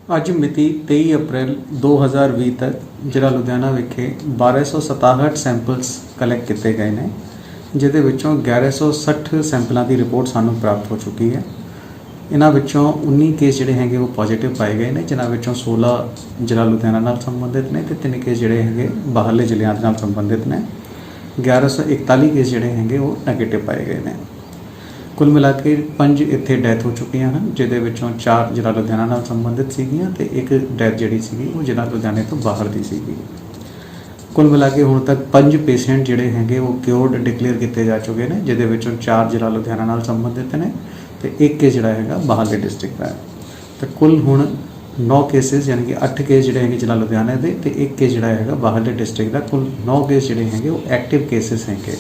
ਅੱਜ ਮਿਤੀ 23 ਅਪ੍ਰੈਲ 2020 ਤੱਕ ਜ਼ਿਲ੍ਹਾ ਲੁਧਿਆਣਾ ਵਿਖੇ 1267 ਸੈਂਪਲਸ ਕਲੈਕਟ ਕੀਤੇ ਗਏ ਨੇ, ਜਿਹਦੇ ਵਿੱਚੋਂ 1160 ਸੈਂਪਲਾਂ ਦੀ ਰਿਪੋਰਟ ਸਾਨੂੰ ਪ੍ਰਾਪਤ ਹੋ ਚੁੱਕੀ ਹੈ। ਇਹਨਾਂ ਵਿੱਚੋਂ 19 ਕੇਸ ਜਿਹੜੇ ਹੈਗੇ ਉਹ ਪੋਜ਼ਿਟਿਵ ਪਾਏ ਗਏ ਨੇ, ਜਿਨ੍ਹਾਂ ਵਿੱਚੋਂ 16 ਜ਼ਿਲ੍ਹਾ ਲੁਧਿਆਣਾ ਨਾਲ ਸੰਬੰਧਿਤ ਨੇ ਤੇ 3 ਕੇਸ ਜਿਹੜੇ ਹੈਗੇ ਬਾਹਰਲੇ ਜ਼ਿਲ੍ਹਿਆਂ ਦੇ ਨਾਲ ਸੰਬੰਧਿਤ ਨੇ। 1141 ਕੇਸ ਜਿਹੜੇ ਹੈਗੇ ਉਹ ਨੈਗੇਟਿਵ ਪਾਏ ਗਏ ਨੇ। कुल मिला के 5 इत्थे डैथ हो चुकियां हैं, जिहदे विचों 4 जिला लुधियाना नाल संबंधित सीगियां ते एक डैथ जिहड़ी सीगी वो जिला लुधियाने तो बाहर दी सीगी। कुल मिला के हुण तक 5 पेशेंट जिहड़े हैगे वो क्योर्ड डिक्लेयर किए जा चुके हैं, जिहदे विचों 4 जिला लुधियाना नाल संबंधित ने ते एक केस जिहड़ा हैगा बाहरले डिस्ट्रिक्ट दा है। तो कुल हुण 9 केसिस यानी कि 8 केस जिहड़े हैगे जिला लुधियाने दे ते एक केस जिहड़ा हैगा बाहरले डिस्ट्रिक्ट दा। कुल 9 केस जिहड़े हैगे वो एक्टिव केसिस हैगे।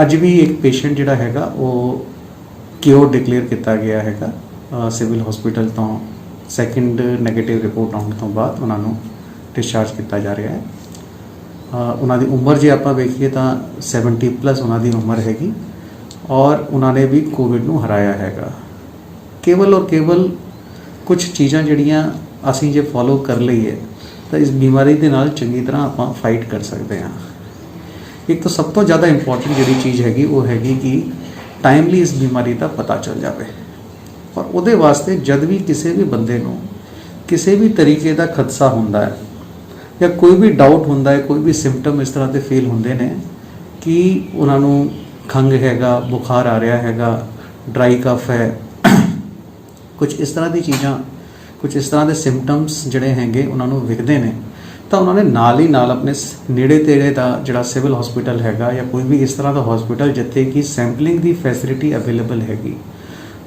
अज भी एक पेशेंट जिहड़ा हैगा वो क्योर डिक्लेयर किया गया हैगा सिविल हॉस्पिटल तो सैकेंड नैगेटिव रिपोर्ट आने तो बाद उन्होंने डिस्चार्ज किया जा रहा है। उन्होंने उम्र जे आप वेखिए तो 70+ उन्होंने उम्र हैगी और उन्होंने भी कोविड नूं हराया हैगा। केवल और केवल कुछ चीज़ां जिहड़ियां असीं जे फॉलो कर लईए तो इस बीमारी दे नाल चंगी तरह आपां फाइट कर सकते हैं। एक तो सब तो ज़्यादा इंपॉर्टेंट जी चीज़ हैगी वो हैगी कि टाइमली इस बीमारी का पता चल जाए और वो वास्ते जब भी किसी भी बंदे नूं किसी भी तरीके का खदशा होंदा है या कोई भी डाउट होंदा है, कोई भी सिम्पटम इस तरह के फील होंदे ने कि उन्होंने खंघ हैगा, बुखार आ रहा हैगा, ड्राई कफ है, कुछ इस तरह की चीज़ां, कुछ इस तरह के सिम्पटम्स जिहड़े हैगे उन्होंने विखदे ने तो उन्होंने नाल ही नाल अपने नेड़े तेड़े का जिहड़ा सिविल हॉस्पिटल हैगा या कोई भी इस तरह का हॉस्पिटल जिथे कि सैंपलिंग की फैसिलिटी अवेलेबल हैगी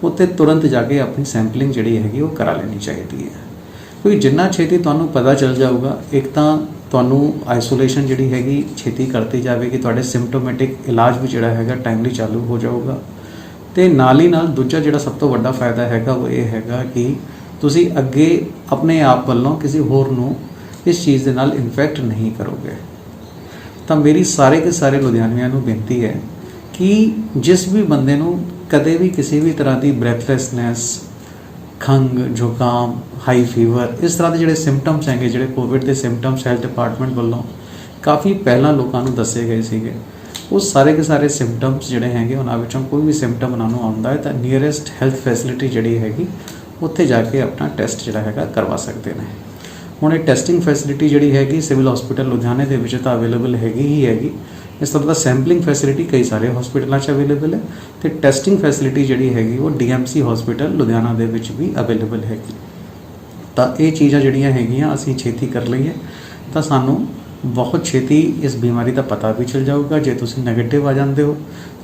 उत्थे तुरंत जाके अपनी सैंपलिंग जिहड़ी हैगी वो करा लेनी चाहिए है। क्योंकि जिन्ना छेती तुहानूं पता चल जाऊगा, एक तो तुहानूं आइसोलेशन जिहड़ी हैगी छेती करती जाएगी, तुहाडे सिम्पटोमैटिक इलाज भी जिहड़ा हैगा टाइमली चालू हो जाऊगा तो नाल ही नाल दूजा जिहड़ा सब तो वड्डा फायदा हैगा वो ये हैगा कि तुसीं अगे अपने आप वालों किसी होर नूं इस चीज़ के नाल इन्फैक्ट नहीं करोगे। तो मेरी सारे के सारे लुधियानियां नूं बेनती है कि जिस भी बंदे नूं कदे भी किसी भी तरह की ब्रैथलैसनैस, खंघ, जुकाम, हाई फीवर इस तरह के जिहड़े सिम्पटम्स हैंगे, जिहड़े कोविड के सिम्पटम्स हैल्थ डिपार्टमेंट वालों काफ़ी पहला लोगों नूं दसे गए सीगे, वो सारे के सारे सिम्पटम्स जिहड़े हैंगे उन्हां विचों कोई भी सिम्पटम उन्हां नूं आउंदा है तो नीयरेस्ट हैल्थ फैसिलिटी जिहड़ी हैगी उत्थे जाके अपना टैसट जिहड़ा हैगा करवा सकते हैं। हुण टैसटिंग फैसिलिटी जिहड़ी हैगी सिविल हॉस्पिटल लुधियाने दे विच तां अवेलेबल हैगी ही हैगी। इस तरह का सैंपलिंग फैसिलिटी कई सारे हॉस्पिटलों अवेलेबल है तो टैसटिंग फैसिलिटी जिहड़ी हैगी वो DMC हॉस्पिटल लुधियाना दे विच भी अवेलेबल हैगी। तो ये चीज़ां जिहड़ियां हैगियां असीं छेती कर लईए तो सानूं बहुत छेती इस बीमारी का पता भी चल जाऊगा। जे तुसीं नैगेटिव आ जाते हो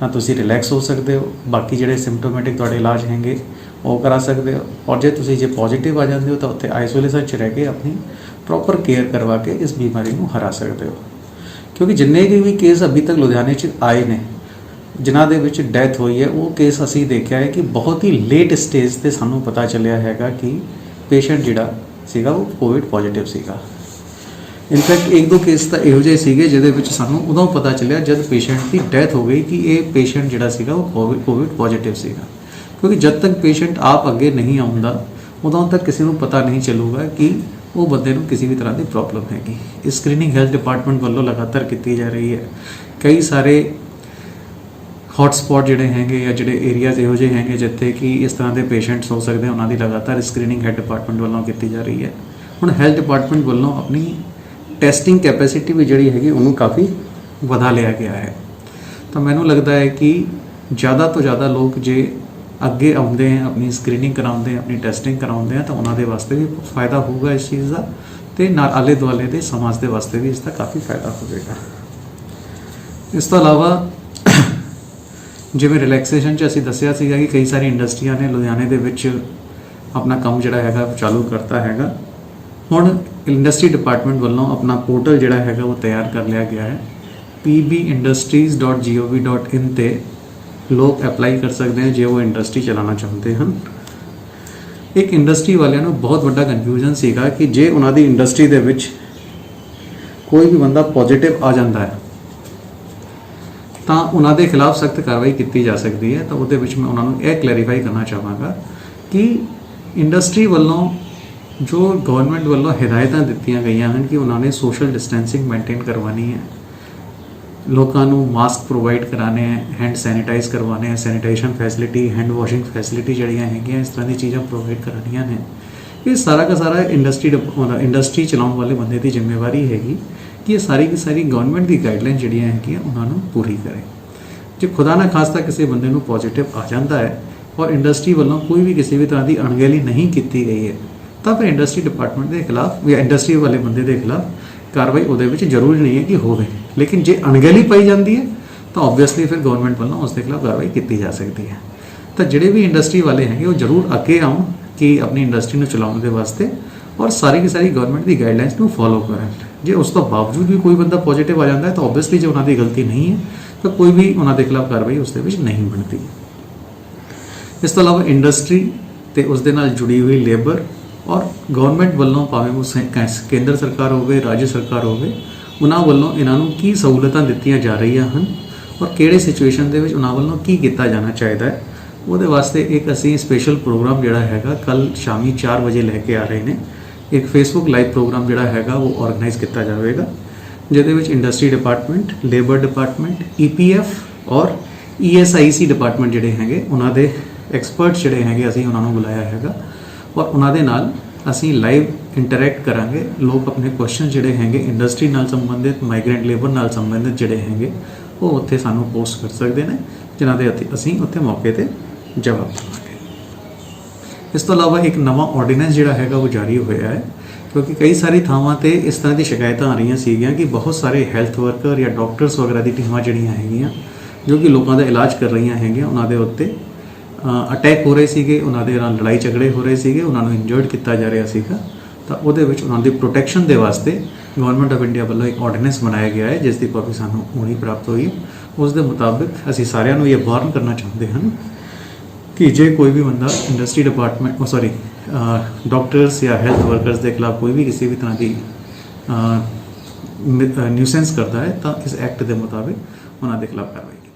तो तुसीं रिलैक्स हो सकते हो, बाकी जिहड़े सिम्पटोमैटिक तुहाडे इलाज हैंगे वो करा सकते हो और जे तुसीं जे पॉजिटिव आ जाते हो तो उत्थे आइसोलेशन च रह के अपनी प्रॉपर केयर करवा के इस बीमारी को हरा सकते हो। क्योंकि जिन्ने भी केस अभी तक लुधियाने च आए ने जिन्हां दे विच डैथ हुई है वो केस असीं देखिया है कि बहुत ही लेट स्टेज ते सानूं पता चलिया हैगा कि पेशेंट जिहड़ा सीगा वो कोविड पॉजिटिव सीगा। इनफैक्ट 1-2 केस तो इहो जिहे सीगे जिहदे विच सानूं उदों पता चलिया जब पेशेंट की डैथ हो गई कि ये पेशेंट जिहड़ा सीगा वो कोविड पॉजिटिव सीगा। क्योंकि जब तक पेशेंट आप अगे नहीं आउंदा उदों तक किसी को पता नहीं चलूगा कि वो बंदे को किसी भी तरह की प्रॉब्लम हैगी। स्क्रीनिंग हैल्थ डिपार्टमेंट वालों लगातार की जा रही है। कई सारे हॉटस्पॉट जिहड़े हैंगे या जिहड़े एरियाज इहो जिहे हैंगे जिथे कि इस तरह के पेशेंट्स हो सकते हैं, उन्होंने लगातार स्क्रीनिंग हैल्थ डिपार्टमेंट वालों की जा रही है। हुण हैल्थ डिपार्टमेंट वालों अपनी टैसटिंग कैपेसिटी भी जिहड़ी हैगी उन्होंने काफ़ी वधा लिया गया है। तो मैनूं लगता है कि ज़्यादा तो ज़्यादा लोग जे अगे आउंदे हैं, अपनी स्क्रीनिंग कराउंदे हैं, अपनी टैसटिंग कराउंदे हैं तो उन्होंने वास्ते भी फायदा होगा इस चीज़ का तो नाल आले दुआले के समाज के वास्ते भी इसका काफ़ी फायदा होगा। इस तो अलावा जिवें रिलैक्सेशन च असीं दस्सिया सीगा कि कई सारी इंडस्ट्रियां ने लुधियाने दे विच अपना काम जिहड़ा हैगा चालू करता हैगा। हुण इंडस्ट्री डिपार्टमेंट वालों अपना पोर्टल जिहड़ा हैगा वो तैयार कर लिया गया है। pbindustries.gov.in ते लोग अप्लाई कर सकते हैं जो वो इंडस्ट्री चलाना चाहते हैं। एक इंडस्ट्री वालियां नूं बहुत बड़ा कन्फ्यूजन सीगा कि जे उन्हां दी इंडस्ट्री दे विच कोई भी बंदा पॉजिटिव आ जाता है तो उन्होंने खिलाफ सख्त कार्रवाई की जा सकती है। तो वो मैं उन्होंने यह क्लैरीफाई करना चाहांगा कि ਇੰਡਸਟਰੀ ਵੱਲੋਂ ਜੋ ਗਵਰਨਮੈਂਟ ਵੱਲੋਂ ਹਦਾਇਤਾਂ ਦਿੱਤੀਆਂ ਗਈਆਂ ਹਨ ਕਿ ਉਹਨਾਂ ਨੇ ਸੋਸ਼ਲ ਡਿਸਟੈਂਸਿੰਗ ਮੇਨਟੇਨ ਕਰਵਾਉਣੀ ਹੈ, ਲੋਕਾਂ ਨੂੰ ਮਾਸਕ ਪ੍ਰੋਵਾਈਡ ਕਰਾਣੇ ਹੈ, ਹੈਂਡ ਸੈਨੀਟਾਈਜ਼ ਕਰਵਾਉਣੇ ਹੈ, sanitation facility, hand washing facility ਜਿਹੜੀਆਂ ਹੈਗੀਆਂ ਇਸ ਤਰ੍ਹਾਂ ਦੀ ਚੀਜ਼ਾਂ ਪ੍ਰੋਵਾਈਡ ਕਰਾਉਣੀਆਂ ਨੇ। ਇਹ ਸਾਰਾ ਦਾ ਸਾਰਾ ਇੰਡਸਟਰੀ ਚਲਾਉਣ ਵਾਲੇ ਬੰਦੇ ਦੀ ਜ਼ਿੰਮੇਵਾਰੀ ਹੈਗੀ ਕਿ ਇਹ ਸਾਰੀ ਦੀ ਸਾਰੀ ਗਵਰਨਮੈਂਟ ਦੀ ਗਾਈਡਲਾਈਨ ਜਿਹੜੀਆਂ ਹੈਗੀਆਂ ਉਹਨਾਂ ਨੂੰ ਪੂਰੀ ਕਰੇ। ਜੇ ਖੁਦਾ ਨਾ ਖਾਸਤਾ ਕਿਸੇ ਬੰਦੇ ਨੂੰ ਪੋਜ਼ਿਟਿਵ ਆ ਜਾਂਦਾ ਹੈ ਔਰ ਇੰਡਸਟਰੀ ਵੱਲੋਂ ਕੋਈ ਵੀ ਕਿਸੇ ਵੀ ਤਰ੍ਹਾਂ ਦੀ ਅਣਗਹਿਲੀ ਨਹੀਂ ਕੀਤੀ ਗਈ ਹੈ ਤਾਂ ਫਿਰ ਇੰਡਸਟਰੀ ਡਿਪਾਰਟਮੈਂਟ ਦੇ ਖਿਲਾਫ ਜਾਂ ਇੰਡਸਟਰੀ ਵਾਲੇ ਬੰਦੇ ਦੇ ਖਿਲਾਫ ਕਾਰਵਾਈ ਉਹਦੇ ਵਿੱਚ ਜ਼ਰੂਰੀ ਨਹੀਂ ਹੈ ਕਿ ਹੋਵੇ। ਲੇਕਿਨ ਜੇ ਅਣਗਹਿਲੀ ਪਾਈ ਜਾਂਦੀ ਹੈ ਤਾਂ ਓਬਵੀਅਸਲੀ ਫਿਰ ਗਵਰਨਮੈਂਟ ਵੱਲੋਂ ਉਸ ਦੇ ਖਿਲਾਫ ਕਾਰਵਾਈ ਕੀਤੀ ਜਾ ਸਕਦੀ ਹੈ। ਤਾਂ ਜਿਹੜੇ ਵੀ ਇੰਡਸਟਰੀ ਵਾਲੇ ਹੈਗੇ ਉਹ ਜ਼ਰੂਰ ਅੱਗੇ ਆਉਣ ਕਿ ਆਪਣੀ ਇੰਡਸਟਰੀ ਨੂੰ ਚਲਾਉਣ ਦੇ ਵਾਸਤੇ ਔਰ ਸਾਰੀ ਦੀ ਸਾਰੀ ਗਵਰਨਮੈਂਟ ਦੀ ਗਾਈਡਲਾਈਨਸ ਨੂੰ ਫੋਲੋ ਕਰਨ। ਜੇ ਉਸ ਤੋਂ ਬਾਵਜੂਦ ਵੀ ਕੋਈ ਬੰਦਾ ਪੋਜ਼ਿਟਿਵ ਆ ਜਾਂਦਾ ਹੈ ਤਾਂ ਓਬਵੀਅਸਲੀ ਜੇ ਉਹਨਾਂ ਦੀ ਗਲਤੀ ਨਹੀਂ ਹੈ ਤਾਂ ਕੋਈ ਵੀ ਉਹਨਾਂ ਦੇ ਖਿਲਾਫ ਕਾਰਵਾਈ ਉਸ ਦੇ ਵਿੱਚ ਨਹੀਂ ਬਣਦੀ। ਇਸ ਤੋਂ ਇਲਾਵਾ ਇੰਡਸਟਰੀ ਤੇ ਉਸ ਦੇ ਨਾਲ ਜੁੜੀ ਹੋਈ ਲੇਬਰ ਔਰ ਗਵਰਨਮੈਂਟ ਵੱਲੋਂ ਭਾਵੇਂ ਉਹ ਕੇਂਦਰ ਸਰਕਾਰ ਹੋਵੇ, ਰਾਜ ਸਰਕਾਰ ਹੋਵੇ, ਉਹਨਾਂ ਵੱਲੋਂ ਇਹਨਾਂ ਨੂੰ ਕੀ ਸਹੂਲਤਾਂ ਦਿੱਤੀਆਂ ਜਾ ਰਹੀਆਂ ਹਨ ਔਰ ਕਿਹੜੇ ਸਿਚੁਏਸ਼ਨ ਦੇ ਵਿੱਚ ਉਹਨਾਂ ਵੱਲੋਂ ਕੀ ਕੀਤਾ ਜਾਣਾ ਚਾਹੀਦਾ ਹੈ, ਉਹਦੇ ਵਾਸਤੇ ਇੱਕ ਅਸੀਂ ਸਪੈਸ਼ਲ ਪ੍ਰੋਗਰਾਮ ਜਿਹੜਾ ਹੈਗਾ ਕੱਲ ਸ਼ਾਮੀ 4 ਵਜੇ ਲੈ ਕੇ ਆ ਰਹੇ ਨੇ। ਇੱਕ ਫੇਸਬੁੱਕ ਲਾਈਵ ਪ੍ਰੋਗਰਾਮ ਜਿਹੜਾ ਹੈਗਾ ਉਹ ਆਰਗੇਨਾਈਜ਼ ਕੀਤਾ ਜਾਵੇਗਾ, ਜਿਹਦੇ ਵਿੱਚ industry department, labour department, EPF ਔਰ ESIC ਡਿਪਾਰਟਮੈਂਟ ਜਿਹੜੇ ਹੈਗੇ ਉਹਨਾਂ ਦੇ ਐਕਸਪਰਟਸ ਜਿਹੜੇ ਹੈਗੇ ਅਸੀਂ ਉਹਨਾਂ ਨੂੰ ਬੁਲਾਇਆ ਹੈਗਾ ਔਰ ਉਹਨਾਂ ਦੇ ਨਾਲ ਅਸੀਂ ਲਾਈਵ ਇੰਟਰੈਕਟ ਕਰਾਂਗੇ। ਲੋਕ ਆਪਣੇ ਕੁਐਸਚਨ ਜਿਹੜੇ ਹੈਗੇ ਇੰਡਸਟਰੀ ਨਾਲ ਸੰਬੰਧਿਤ, ਮਾਈਗ੍ਰੈਂਟ ਲੇਬਰ ਨਾਲ ਸੰਬੰਧਿਤ ਜਿਹੜੇ ਹੈਗੇ ਉਹ ਉੱਥੇ ਸਾਨੂੰ ਪੋਸਟ ਕਰ ਸਕਦੇ ਨੇ, ਜਿਨ੍ਹਾਂ ਦੇ ਅਸੀਂ ਉੱਥੇ ਮੌਕੇ ਤੇ ਜਵਾਬ ਦੇਵਾਂਗੇ। ਇਸ ਤੋਂ ਇਲਾਵਾ ਇੱਕ ਨਵਾਂ ਆਰਡੀਨੈਂਸ ਜਿਹੜਾ ਹੈਗਾ ਉਹ ਜਾਰੀ ਹੋਇਆ ਹੈ, ਕਿਉਂਕਿ ਕਈ ਸਾਰੀ ਥਾਵਾਂ ਤੇ ਇਸ ਤਰ੍ਹਾਂ ਦੀ ਸ਼ਿਕਾਇਤਾਂ ਆ ਰਹੀਆਂ ਸੀਗੀਆਂ ਕਿ ਬਹੁਤ ਸਾਰੇ ਹੈਲਥ ਵਰਕਰ ਜਾਂ ਡਾਕਟਰਸ ਵਗੈਰਾ ਦੀ ਟੀਮਾਂ ਜਿਹੜੀਆਂ ਹੈਗੀਆਂ ਜੋ ਕਿ ਲੋਕਾਂ ਦਾ ਇਲਾਜ ਕਰ ਰਹੀਆਂ ਹੈਗੀਆਂ ਉਹਨਾਂ ਦੇ ਉੱਤੇ ਅਟੈਕ ਹੋ ਰਹੇ ਸੀਗੇ, ਉਹਨਾਂ ਦੇ ਨਾਲ ਲੜਾਈ ਝਗੜੇ ਹੋ ਰਹੇ ਸੀਗੇ, ਉਹਨਾਂ ਨੂੰ ਇੰਜਰਡ ਕੀਤਾ ਜਾ ਰਿਹਾ ਸੀਗਾ। ਤਾਂ ਉਹਦੇ ਵਿੱਚ ਉਹਨਾਂ ਦੀ ਪ੍ਰੋਟੈਕਸ਼ਨ ਦੇ ਵਾਸਤੇ ਗਵਰਨਮੈਂਟ ਆਫ ਇੰਡੀਆ ਵੱਲੋਂ ਇੱਕ ਆਰਡੀਨੈਂਸ ਬਣਾਇਆ ਗਿਆ ਹੈ, ਜਿਸ ਦੀ ਕਾਪੀ ਸਾਨੂੰ ਹੁਣੀ ਪ੍ਰਾਪਤ ਹੋਈ ਹੈ। ਉਸ ਦੇ ਮੁਤਾਬਿਕ ਅਸੀਂ ਸਾਰਿਆਂ ਨੂੰ ਇਹ ਵਾਰਨ ਕਰਨਾ ਚਾਹੁੰਦੇ ਹਾਂ ਕਿ ਜੇ ਕੋਈ ਵੀ ਬੰਦਾ ਇੰਡਸਟਰੀ ਡਿਪਾਰਟਮੈਂਟ ਡਾਕਟਰਸ ਜਾਂ ਹੈਲਥ ਵਰਕਰਸ ਦੇ ਖਿਲਾਫ ਕੋਈ ਵੀ ਕਿਸੇ ਵੀ ਤਰ੍ਹਾਂ ਦੀ ਨਿਊਸੈਂਸ ਕਰਦਾ ਹੈ ਤਾਂ ਇਸ ਐਕਟ ਦੇ ਮੁਤਾਬਿਕ ਉਹਨਾਂ ਦੇ ਖਿਲਾਫ ਕਾਰਵਾਈ